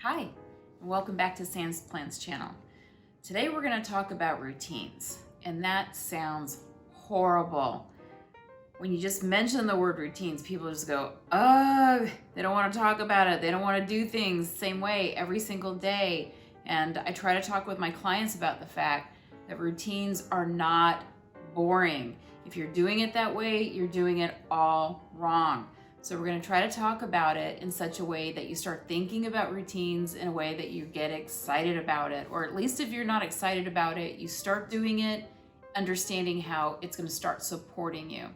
Hi, and welcome back to Sanz Plans channel. Today we're going to talk about routines, and that sounds horrible. When you just mention the word routines, people just go, oh, they don't want to talk about it. They don't want to do things the same way every single day. And I try to talk with my clients about the fact that routines are not boring. If you're doing it that way, you're doing it all wrong. So we're going to try to talk about it in such a way that you start thinking about routines in a way that you get excited about it, or at least if you're not excited about it, you start doing it, understanding how it's going to start supporting you.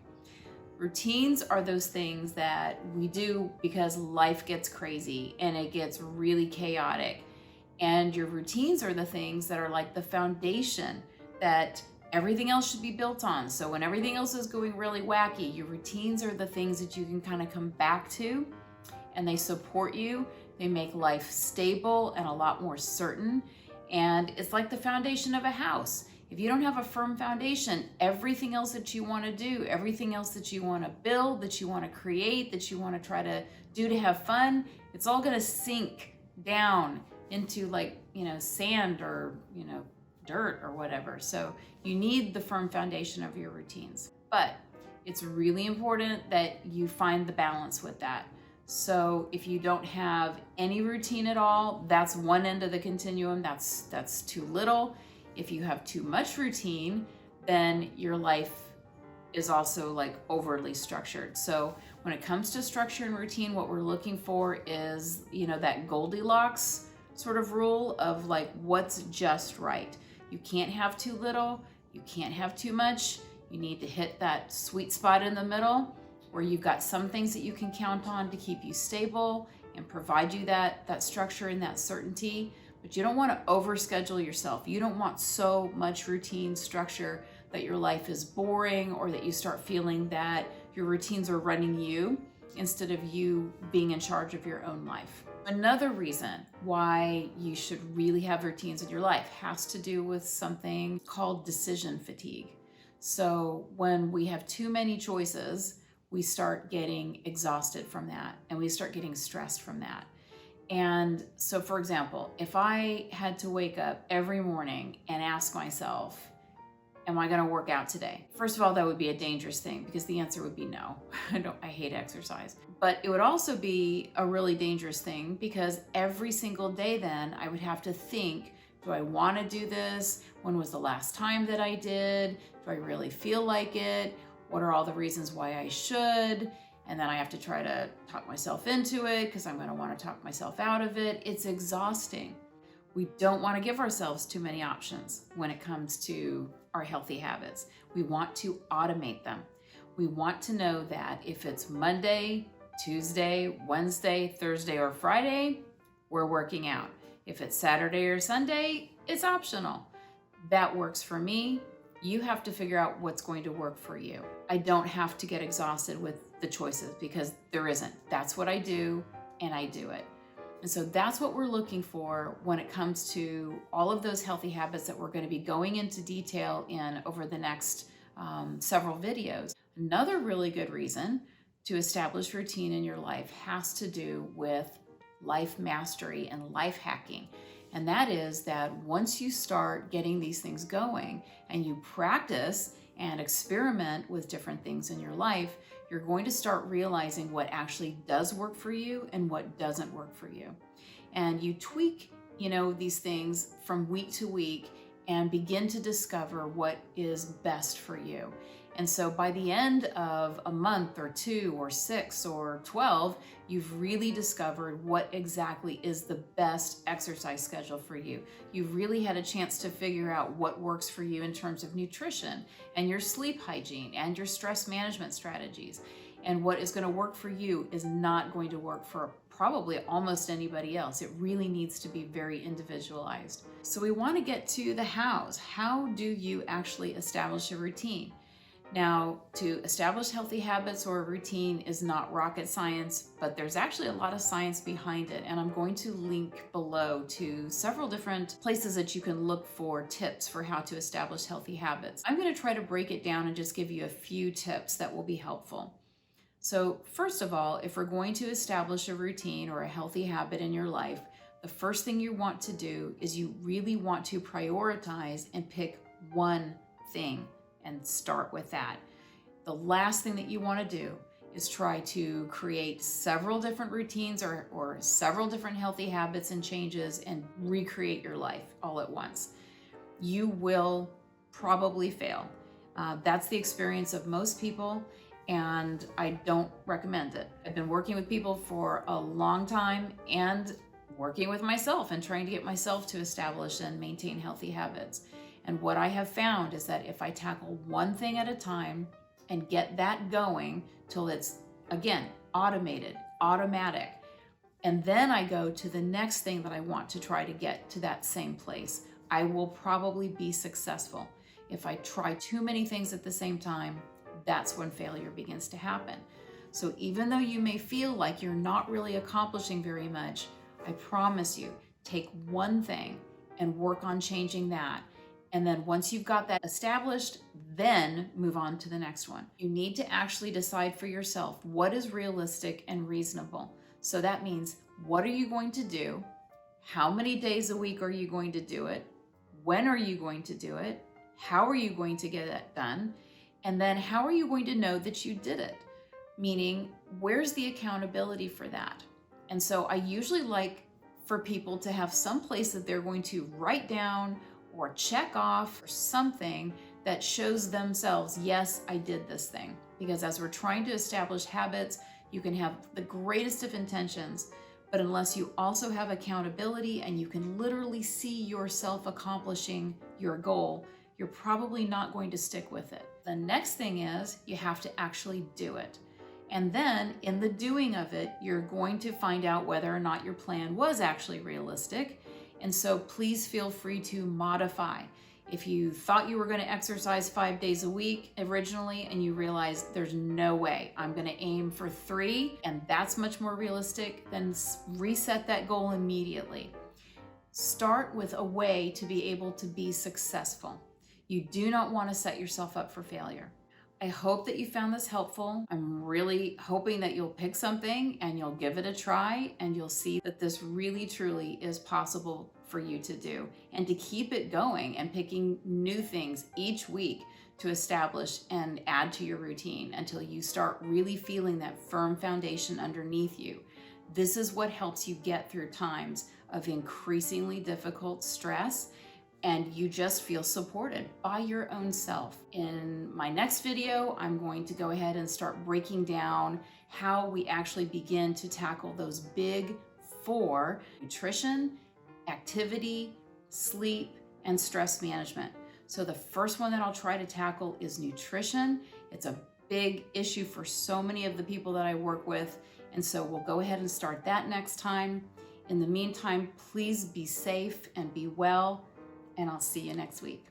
Routines are those things that we do because life gets crazy and it gets really chaotic. And your routines are the things that are like the foundation that everything else should be built on. So when everything else is going really wacky, your routines are the things that you can kind of come back to, and they support you. They make life stable and a lot more certain. And it's like the foundation of a house. If you don't have a firm foundation, everything else that you want to do, everything else that you want to build, that you want to create, that you want to try to do to have fun, it's all going to sink down into sand or, dirt or whatever. So you need the firm foundation of your routines. But it's really important that you find the balance with that. So if you don't have any routine at all, that's one end of the continuum. That's too little. If you have too much routine, then your life is also like overly structured. So when it comes to structure and routine, what we're looking for is, that Goldilocks sort of rule of like what's just right. You can't have too little, you can't have too much. You need to hit that sweet spot in the middle where you've got some things that you can count on to keep you stable and provide you that structure and that certainty. But you don't want to overschedule yourself. You don't want so much routine structure that your life is boring, or that you start feeling that your routines are running you instead of you being in charge of your own life. Another reason why you should really have routines in your life has to do with something called decision fatigue. So when we have too many choices, we start getting exhausted from that, and we start getting stressed from that. And so, for example, if I had to wake up every morning and ask myself, am I going to work out today? First of all, that would be a dangerous thing because the answer would be no. I hate exercise. But it would also be a really dangerous thing because every single day then I would have to think, do I want to do this? When was the last time that I did? Do I really feel like it? What are all the reasons why I should? And then I have to try to talk myself into it because I'm going to want to talk myself out of it. It's exhausting. We don't want to give ourselves too many options when it comes to our healthy habits. We want to automate them. We want to know that if it's Monday, Tuesday, Wednesday, Thursday, or Friday, we're working out. If it's Saturday or Sunday, it's optional. That works for me. You have to figure out what's going to work for you. I don't have to get exhausted with the choices because there isn't. That's what I do, and I do it. And so that's what we're looking for when it comes to all of those healthy habits that we're going to be going into detail in over the next several videos. Another really good reason to establish routine in your life has to do with life mastery and life hacking. And that is that once you start getting these things going and you practice and experiment with different things in your life, you're going to start realizing what actually does work for you and what doesn't work for you. And you tweak, these things from week to week and begin to discover what is best for you. And so by the end of a month or 2 or 6 or 12, you've really discovered what exactly is the best exercise schedule for you. You've really had a chance to figure out what works for you in terms of nutrition and your sleep hygiene and your stress management strategies. And what is going to work for you is not going to work for probably almost anybody else. It really needs to be very individualized. So we want to get to the hows. How do you actually establish a routine? Now, to establish healthy habits or a routine is not rocket science, but there's actually a lot of science behind it. And I'm going to link below to several different places that you can look for tips for how to establish healthy habits. I'm going to try to break it down and just give you a few tips that will be helpful. So first of all, if we're going to establish a routine or a healthy habit in your life, the first thing you want to do is you really want to prioritize and pick one thing and start with that. The last thing that you want to do is try to create several different routines or several different healthy habits and changes and recreate your life all at once. You will probably fail. That's the experience of most people, and I don't recommend it. I've been working with people for a long time and working with myself and trying to get myself to establish and maintain healthy habits. And what I have found is that if I tackle one thing at a time and get that going till it's, again, automated, automatic, and then I go to the next thing that I want to try to get to that same place, I will probably be successful. If I try too many things at the same time, that's when failure begins to happen. So even though you may feel like you're not really accomplishing very much, I promise you, take one thing and work on changing that. And then once you've got that established, then move on to the next one. You need to actually decide for yourself what is realistic and reasonable. So that means, what are you going to do? How many days a week are you going to do it? When are you going to do it? How are you going to get it done? And then how are you going to know that you did it? Meaning, where's the accountability for that? And so I usually like for people to have some place that they're going to write down or check off or something that shows themselves, yes, I did this thing. Because as we're trying to establish habits, you can have the greatest of intentions, but unless you also have accountability and you can literally see yourself accomplishing your goal, you're probably not going to stick with it. The next thing is you have to actually do it. And then in the doing of it, you're going to find out whether or not your plan was actually realistic. And so please feel free to modify. If you thought you were going to exercise 5 days a week originally and you realize there's no way, I'm going to aim for 3, and that's much more realistic, then reset that goal immediately. Start with a way to be able to be successful. You do not want to set yourself up for failure. I hope that you found this helpful. I'm really hoping that you'll pick something and you'll give it a try, and you'll see that this really truly is possible for you to do, and to keep it going and picking new things each week to establish and add to your routine until you start really feeling that firm foundation underneath you. This is what helps you get through times of increasingly difficult stress, and you just feel supported by your own self. In my next video, I'm going to go ahead and start breaking down how we actually begin to tackle those big 4: nutrition, activity, sleep, and stress management. So the first one that I'll try to tackle is nutrition. It's a big issue for so many of the people that I work with, and so we'll go ahead and start that next time. In the meantime, please be safe and be well, and I'll see you next week.